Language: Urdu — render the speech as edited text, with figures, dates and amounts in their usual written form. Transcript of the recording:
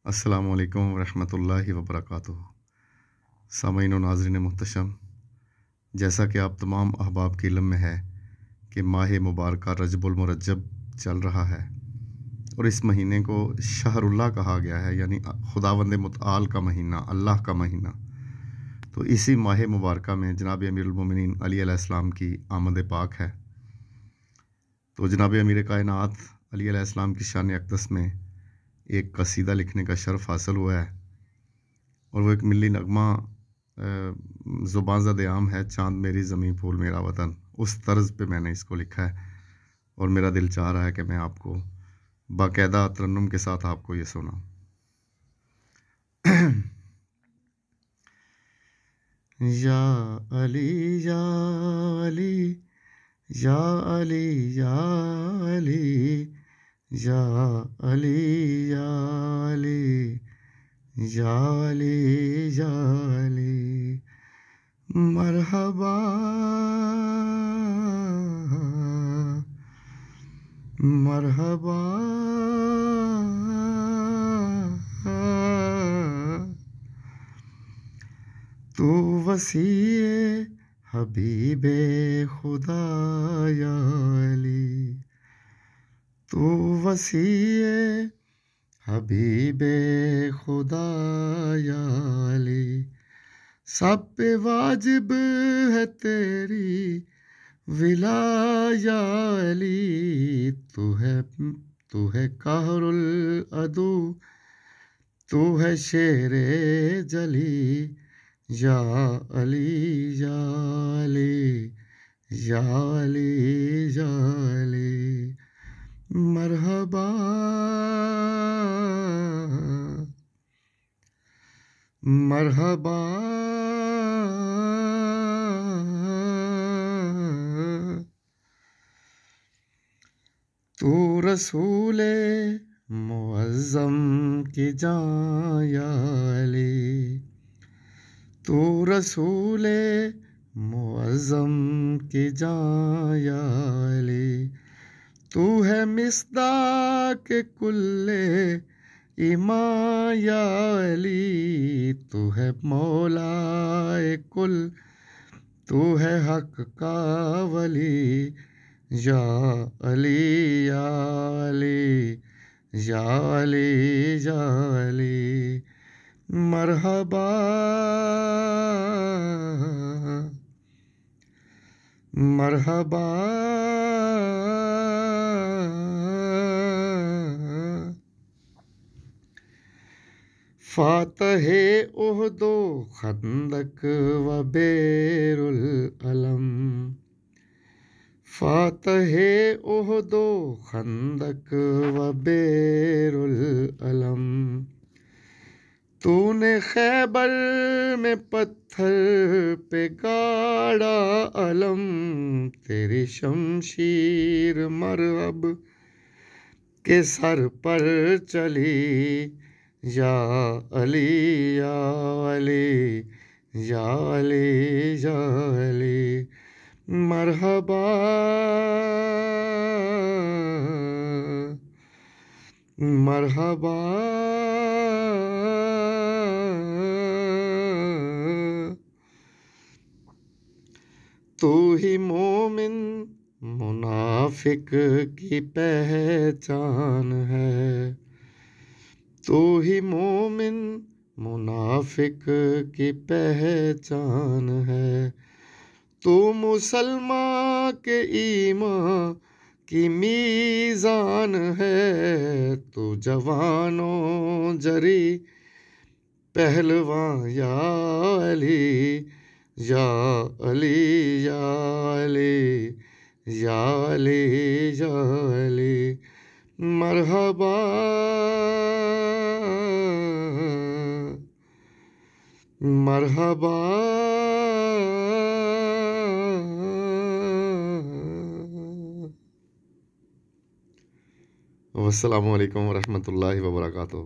السلام علیکم ورحمۃ اللہ وبرکاتہ۔ سامعین و ناظرین محتشم، جیسا کہ آپ تمام احباب کے علم میں ہے کہ ماہ مبارکہ رجب المرجب چل رہا ہے اور اس مہینے کو شہر اللہ کہا گیا ہے، یعنی خداوند متعال کا مہینہ، اللہ کا مہینہ۔ تو اسی ماہ مبارکہ میں جناب امیر المومنین علی علیہ السلام کی آمد پاک ہے۔ تو جناب امیر کائنات علی علیہ السلام کی شان اقدس میں ایک قصیدہ لکھنے کا شرف حاصل ہوا ہے، اور وہ ایک ملی نغمہ زباں زد عام ہے، چاند میری زمین پھول میرا وطن، اس طرز پہ میں نے اس کو لکھا ہے، اور میرا دل چاہ رہا ہے کہ میں آپ کو باقاعدہ ترنم کے ساتھ آپ کو یہ سناؤں۔ یا علی یا علی یا علی یا علی یا علی یا علی یا علی یا علی، مرحبا مرحبا تو وسیع حبیب خدا یا علی، تو وسیع حبیب خدا یا علی، سب پہ واجب ہے تیری ولا یا علی، تو ہے قہر العدو، تو ہے شیر جلی، یا علی یا علی یا علی یا علی، مرحبا مرحبا تو رسول معظم کی جان یا علی، تو رسول معظم کی جان یا علی، تو ہے مصداق کل ایمان یا علی، تو ہے مولا کل، تو ہے حق کا ولی، یا علی یا علی یا علی یا علی، مرحبا مرحبا فاتح احد و خندق و بیر العلم، فاتح احد و خندق و بیر العلم، تو نے خیبر میں پتھر پہ گاڑا علم، تیری شمشیر مرعب کے سر پر چلی، یا علی یا علی یا علی یا علی، مرحبا مرحبا تو ہی مومن منافق کی پہچان ہے، تو ہی مومن منافق کی پہچان ہے، تو مسلمان کے ایمان کی میزان ہے، تو جوانوں جری پہلوان یا علی، یا علی یا علی یا علی یا علی، مرحبا مرحبا والسلام علیکم ورحمۃ اللہ وبرکاتہ۔